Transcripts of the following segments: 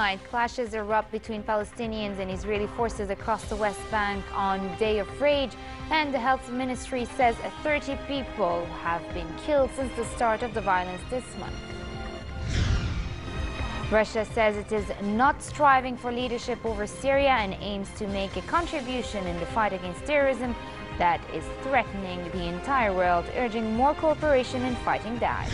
Tonight, clashes erupt between Palestinians and Israeli forces across the West Bank on Day of Rage, and the Health Ministry says 30 people have been killed since the start of the violence this month. Russia says it is not striving for leadership over Syria and aims to make a contribution in the fight against terrorism that is threatening the entire world, urging more cooperation in fighting Daesh.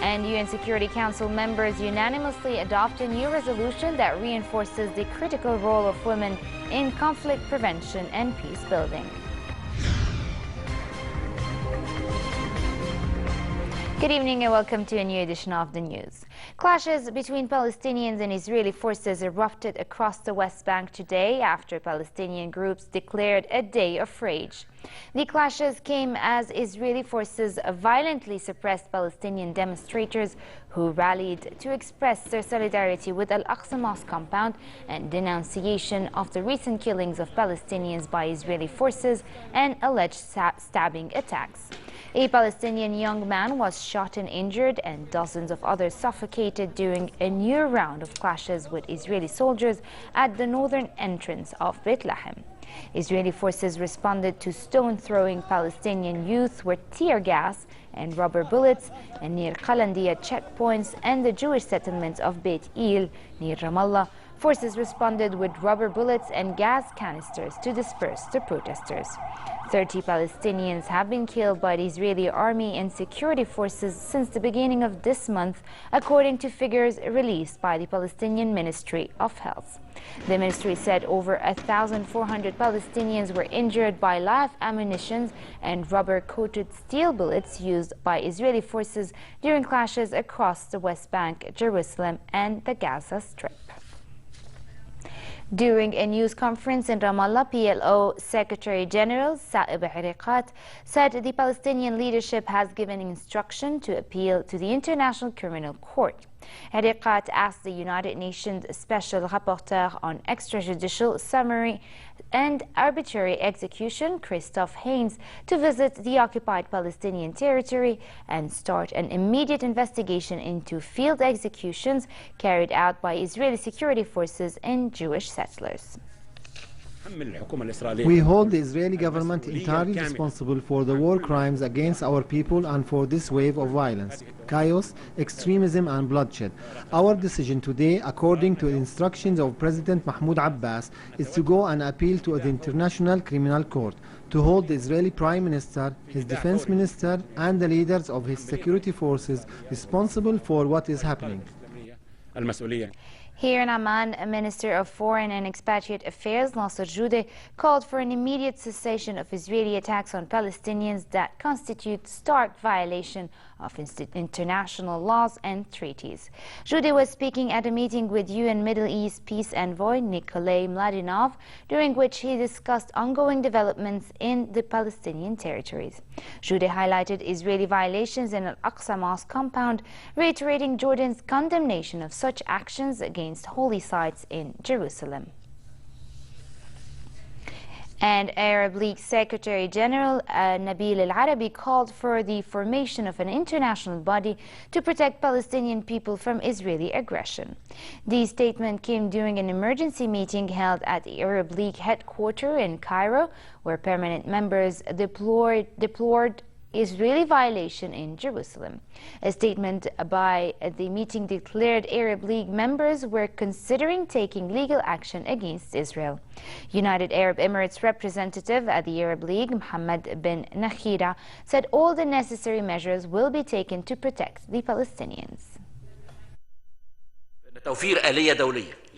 And UN Security Council members unanimously adopt a new resolution that reinforces the critical role of women in conflict prevention and peace building. Good evening and welcome to a new edition of the news. Clashes between Palestinians and Israeli forces erupted across the West Bank today after Palestinian groups declared a day of rage. The clashes came as Israeli forces violently suppressed Palestinian demonstrators who rallied to express their solidarity with Al-Aqsa Mosque compound and denunciation of the recent killings of Palestinians by Israeli forces and alleged stabbing attacks. A Palestinian young man was shot and injured, and dozens of others suffocated during a new round of clashes with Israeli soldiers at the northern entrance of Bethlehem. Israeli forces responded to stone-throwing Palestinian youth with tear gas and rubber bullets and near Qalandiya checkpoints and the Jewish settlements of Beit El near Ramallah. Forces responded with rubber bullets and gas canisters to disperse the protesters. 30 Palestinians have been killed by the Israeli army and security forces since the beginning of this month, according to figures released by the Palestinian Ministry of Health. The ministry said over 1,400 Palestinians were injured by live ammunition and rubber-coated steel bullets used by Israeli forces during clashes across the West Bank, Jerusalem, and the Gaza Strip. During a news conference in Ramallah, PLO Secretary General Saeb Ariqat said the Palestinian leadership has given instruction to appeal to the International Criminal Court. Ariqat asked the United Nations Special Rapporteur on Extrajudicial Summary and Arbitrary Execution, Christoph Haynes, to visit the occupied Palestinian territory and start an immediate investigation into field executions carried out by Israeli security forces and Jewish settlers. We hold the Israeli government entirely responsible for the war crimes against our people and for this wave of violence, chaos, extremism and bloodshed. Our decision today, according to the instructions of President Mahmoud Abbas, is to go and appeal to the International Criminal Court, to hold the Israeli Prime Minister, his Defense Minister and the leaders of his security forces responsible for what is happening. Here in Amman, a Minister of Foreign and Expatriate Affairs, Nasser Joudeh, called for an immediate cessation of Israeli attacks on Palestinians that constitute stark violation of international laws and treaties. Joudeh was speaking at a meeting with UN Middle East Peace Envoy Nikolay Mladinov, during which he discussed ongoing developments in the Palestinian territories. Joudeh highlighted Israeli violations in Al-Aqsa Mosque compound, reiterating Jordan's condemnation of such actions against holy sites in Jerusalem. And Arab League Secretary General Nabil Al-Arabi called for the formation of an international body to protect Palestinian people from Israeli aggression. The statement came during an emergency meeting held at the Arab League headquarters in Cairo, where permanent members deplored Israeli violation in Jerusalem. A statement by the meeting declared Arab League members were considering taking legal action against Israel. United Arab Emirates representative at the Arab League, Mohammed bin Nakhira, said all the necessary measures will be taken to protect the Palestinians.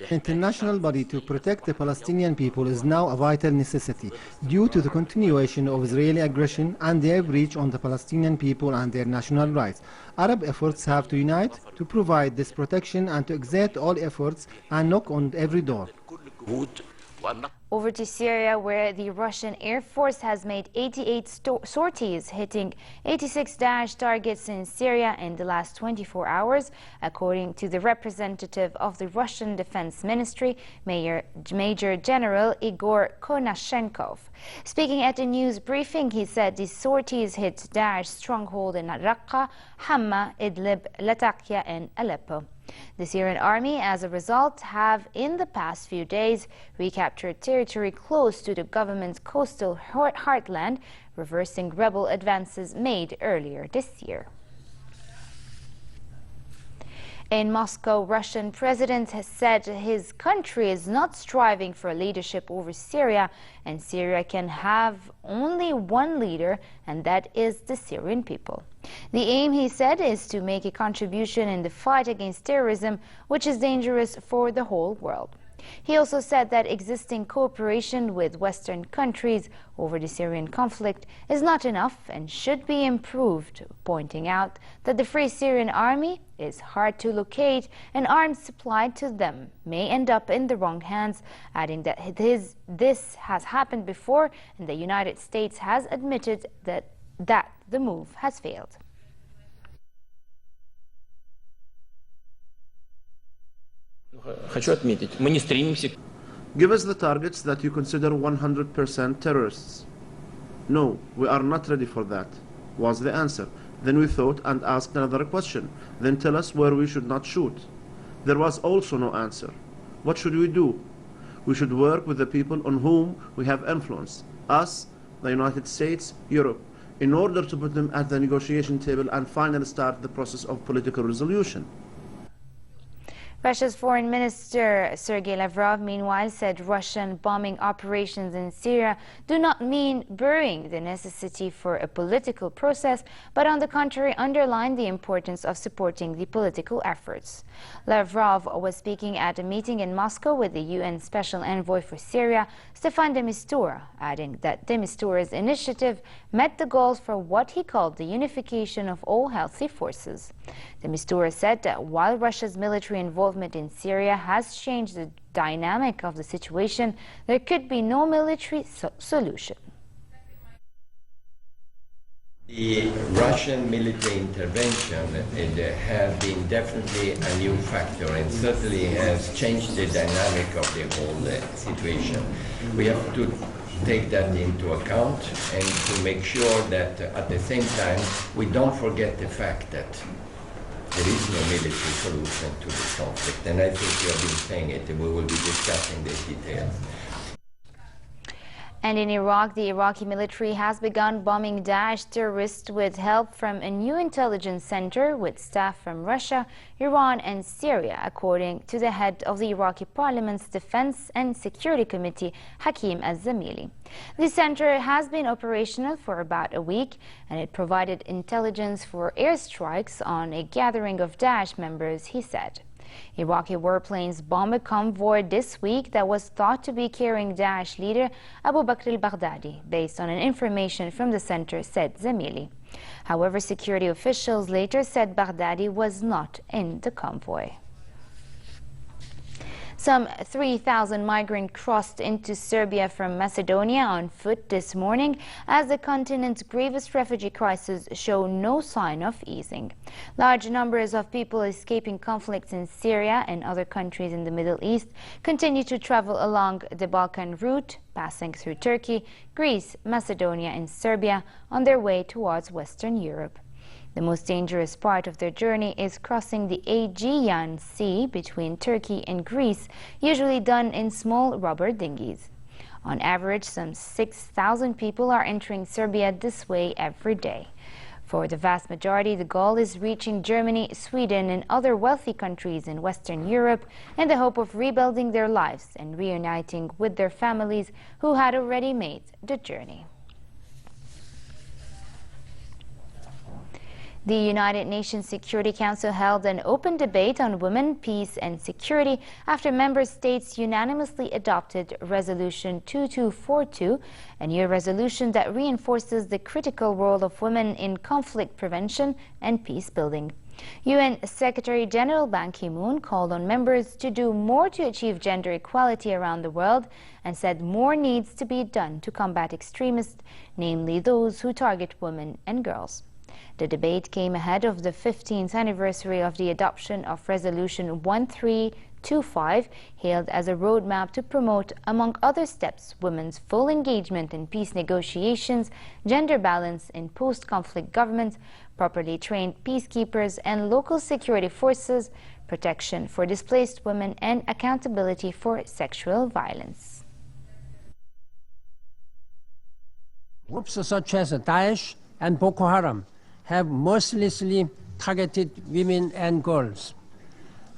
An international body to protect the Palestinian people is now a vital necessity due to the continuation of Israeli aggression and their breach on the Palestinian people and their national rights. Arab efforts have to unite to provide this protection and to exert all efforts and knock on every door. Over to Syria, where the Russian Air Force has made 88 sorties, hitting 86 Daesh targets in Syria in the last 24 hours, according to the representative of the Russian Defense Ministry, Major General Igor Konashenkov. Speaking at a news briefing, he said the sorties hit Daesh stronghold in Raqqa, Hama, Idlib, Latakia and Aleppo. The Syrian army, as a result, have in the past few days recaptured territory close to the government's coastal heartland, reversing rebel advances made earlier this year. In Moscow, Russian president has said his country is not striving for leadership over Syria, and Syria can have only one leader, and that is the Syrian people. The aim, he said, is to make a contribution in the fight against terrorism, which is dangerous for the whole world. He also said that existing cooperation with Western countries over the Syrian conflict is not enough and should be improved, pointing out that the Free Syrian Army is hard to locate and arms supplied to them may end up in the wrong hands, adding that this has happened before and the United States has admitted that the move has failed. Give us the targets that you consider 100% terrorists. No, we are not ready for that, was the answer. Then we thought and asked another question. Then tell us where we should not shoot. There was also no answer. What should we do? We should work with the people on whom we have influence, us, the United States, Europe, in order to put them at the negotiation table and finally start the process of political resolution. Russia's Foreign Minister Sergei Lavrov, meanwhile, said Russian bombing operations in Syria do not mean burying the necessity for a political process, but on the contrary underline the importance of supporting the political efforts. Lavrov was speaking at a meeting in Moscow with the UN Special Envoy for Syria, Staffan de Mistura, adding that de Mistura's initiative met the goals for what he called the unification of all healthy forces. De Mistura said that while Russia's military involvement in Syria has changed the dynamic of the situation, there could be no military solution. The Russian military intervention has been definitely a new factor and certainly has changed the dynamic of the whole situation. We have to take that into account and to make sure that at the same time we don't forget the fact that there is no military solution to this conflict, and I think you have been saying it, and we will be discussing the details. And in Iraq, the Iraqi military has begun bombing Daesh terrorists with help from a new intelligence center with staff from Russia, Iran and Syria, according to the head of the Iraqi Parliament's Defense and Security Committee, Hakim al-Zamili. The center has been operational for about a week, and it provided intelligence for airstrikes on a gathering of Daesh members, he said. Iraqi warplanes bombed a convoy this week that was thought to be carrying Daesh leader Abu Bakr al-Baghdadi, based on an information from the center, said Zamili. However, security officials later said Baghdadi was not in the convoy. Some 3,000 migrants crossed into Serbia from Macedonia on foot this morning as the continent's gravest refugee crisis show no sign of easing. Large numbers of people escaping conflicts in Syria and other countries in the Middle East continue to travel along the Balkan route, passing through Turkey, Greece, Macedonia and Serbia on their way towards Western Europe. The most dangerous part of their journey is crossing the Aegean Sea between Turkey and Greece, usually done in small rubber dinghies. On average, some 6,000 people are entering Serbia this way every day. For the vast majority, the goal is reaching Germany, Sweden and other wealthy countries in Western Europe in the hope of rebuilding their lives and reuniting with their families who had already made the journey. The United Nations Security Council held an open debate on women, peace and security after member states unanimously adopted Resolution 2242, a new resolution that reinforces the critical role of women in conflict prevention and peace building. UN Secretary General Ban Ki-moon called on members to do more to achieve gender equality around the world and said more needs to be done to combat extremists, namely those who target women and girls. The debate came ahead of the 15th anniversary of the adoption of Resolution 1325, hailed as a roadmap to promote, among other steps, women's full engagement in peace negotiations, gender balance in post-conflict governments, properly trained peacekeepers and local security forces, protection for displaced women, and accountability for sexual violence. Groups such as Daesh and Boko Haram have mercilessly targeted women and girls.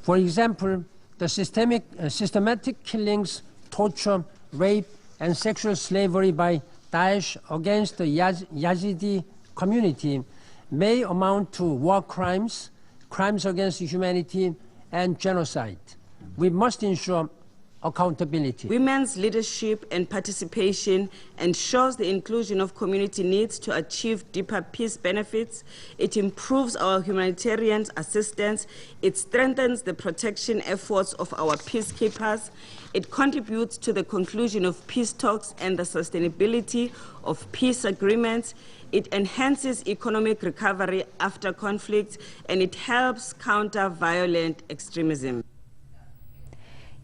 For example, the systematic killings, torture, rape, and sexual slavery by Daesh against the Yazidi community may amount to war crimes, crimes against humanity, and genocide. We must ensure accountability. Women's leadership and participation ensures the inclusion of community needs to achieve deeper peace benefits. It improves our humanitarian assistance. It strengthens the protection efforts of our peacekeepers. It contributes to the conclusion of peace talks and the sustainability of peace agreements. It enhances economic recovery after conflict, and it helps counter violent extremism.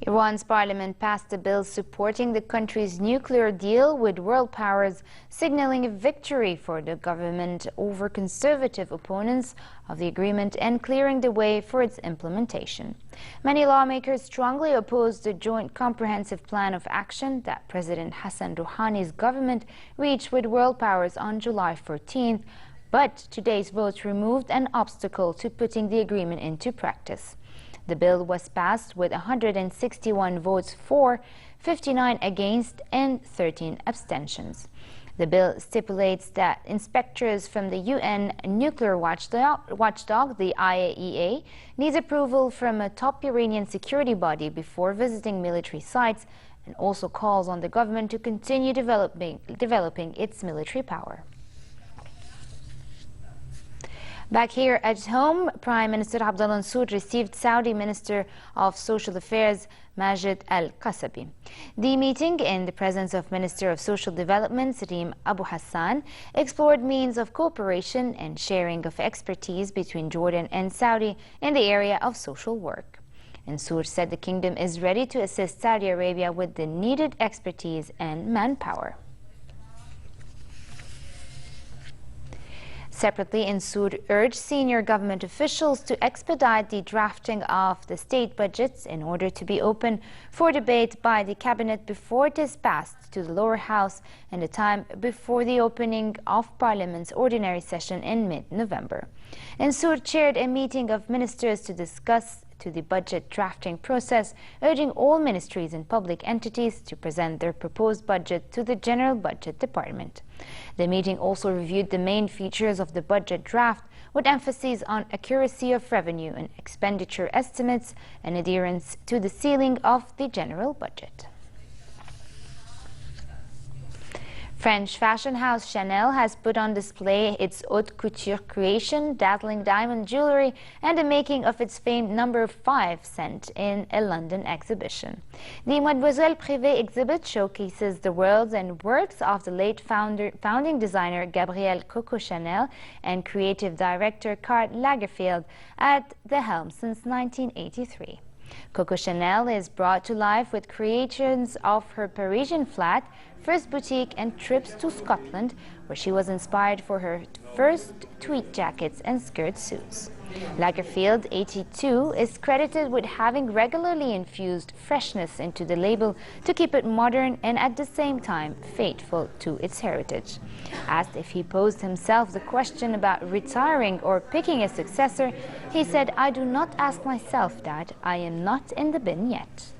Iran's parliament passed a bill supporting the country's nuclear deal with world powers, signaling a victory for the government over conservative opponents of the agreement and clearing the way for its implementation. Many lawmakers strongly opposed the joint comprehensive plan of action that President Hassan Rouhani's government reached with world powers on July 14th, but today's votes removed an obstacle to putting the agreement into practice. The bill was passed with 161 votes for, 59 against, and 13 abstentions. The bill stipulates that inspectors from the UN nuclear watchdog, the IAEA, needs approval from a top Iranian security body before visiting military sites, and also calls on the government to continue developing its military power. Back here at home, Prime Minister Abdullah Mansour received Saudi Minister of Social Affairs Majid Al-Qasabi. The meeting, in the presence of Minister of Social Development Sarim Abu Hassan, explored means of cooperation and sharing of expertise between Jordan and Saudi in the area of social work. Mansour said the kingdom is ready to assist Saudi Arabia with the needed expertise and manpower. Separately, Mansour urged senior government officials to expedite the drafting of the state budgets in order to be open for debate by the cabinet before it is passed to the lower house in the time before the opening of Parliament's ordinary session in mid-November. Mansour chaired a meeting of ministers to discuss the budget drafting process, urging all ministries and public entities to present their proposed budget to the General Budget Department. The meeting also reviewed the main features of the budget draft, with emphasis on accuracy of revenue and expenditure estimates and adherence to the ceiling of the general budget. French fashion house Chanel has put on display its haute couture creation, dazzling diamond jewelry, and the making of its famed number 5 scent in a London exhibition. The Mademoiselle Privée exhibit showcases the worlds and works of the late founding designer Gabrielle Coco Chanel and creative director Karl Lagerfeld at the helm since 1983. Coco Chanel is brought to life with creations of her Parisian flat, first boutique, and trips to Scotland, where she was inspired for her first tweed jackets and skirt suits. Lagerfeld, 82, is credited with having regularly infused freshness into the label to keep it modern and at the same time faithful to its heritage. Asked if he posed himself the question about retiring or picking a successor, he said, "I do not ask myself that. I am not in the bin yet."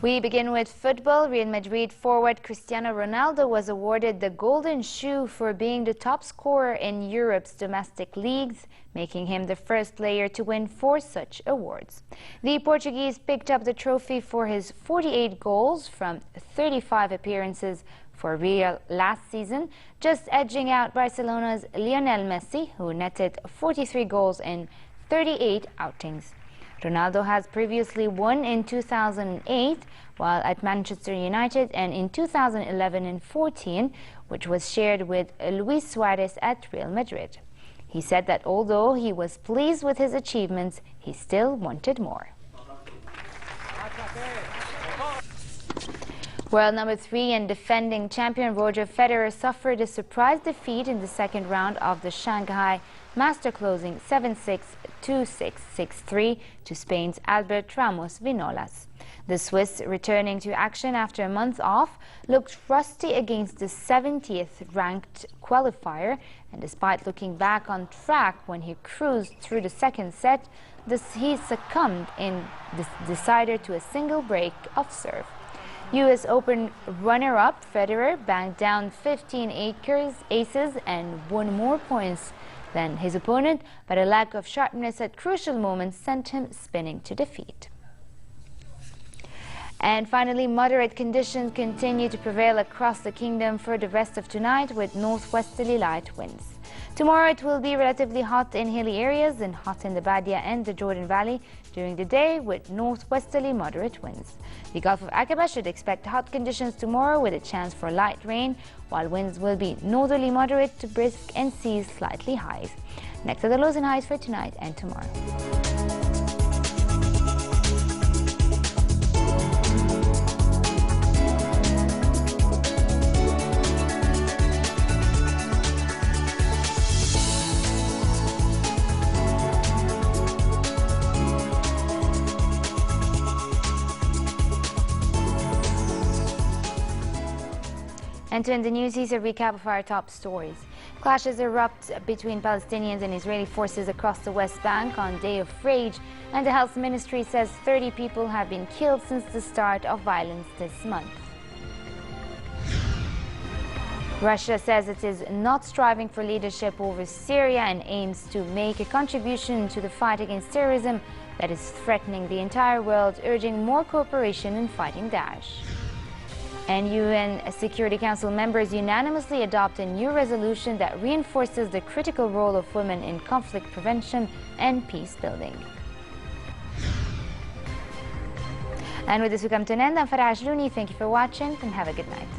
We begin with football. Real Madrid forward Cristiano Ronaldo was awarded the Golden Shoe for being the top scorer in Europe's domestic leagues, making him the first player to win 4 such awards. The Portuguese picked up the trophy for his 48 goals from 35 appearances for Real last season, just edging out Barcelona's Lionel Messi, who netted 43 goals in 38 outings. Ronaldo has previously won in 2008 while at Manchester United and in 2011 and 14, which was shared with Luis Suarez at Real Madrid. He said that although he was pleased with his achievements, he still wanted more. World number 3 and defending champion Roger Federer suffered a surprise defeat in the second round of the Shanghai Master, closing 7-6, 2-6, 6-3 to Spain's Albert Ramos Vinolas. The Swiss, returning to action after a month off, looked rusty against the 70th ranked qualifier, and despite looking back on track when he cruised through the second set, he succumbed in the decider to a single break of serve. U.S. Open runner-up Federer banged down 15 aces and won more points than his opponent, but a lack of sharpness at crucial moments sent him spinning to defeat. And finally, moderate conditions continue to prevail across the kingdom for the rest of tonight, with northwesterly light winds. Tomorrow it will be relatively hot in hilly areas and hot in the Badia and the Jordan Valley during the day, with northwesterly moderate winds. The Gulf of Aqaba should expect hot conditions tomorrow with a chance for light rain, while winds will be northerly moderate to brisk and seas slightly high. Next are the lows and highs for tonight and tomorrow. And to end the news, here's a recap of our top stories. Clashes erupt between Palestinians and Israeli forces across the West Bank on Day of Rage, and the Health Ministry says 30 people have been killed since the start of violence this month. Russia says it is not striving for leadership over Syria and aims to make a contribution to the fight against terrorism that is threatening the entire world, urging more cooperation in fighting Daesh. And UN Security Council members unanimously adopt a new resolution that reinforces the critical role of women in conflict prevention and peace building. And with this we come to an end. I'm Farah Ajlouni. Thank you for watching and have a good night.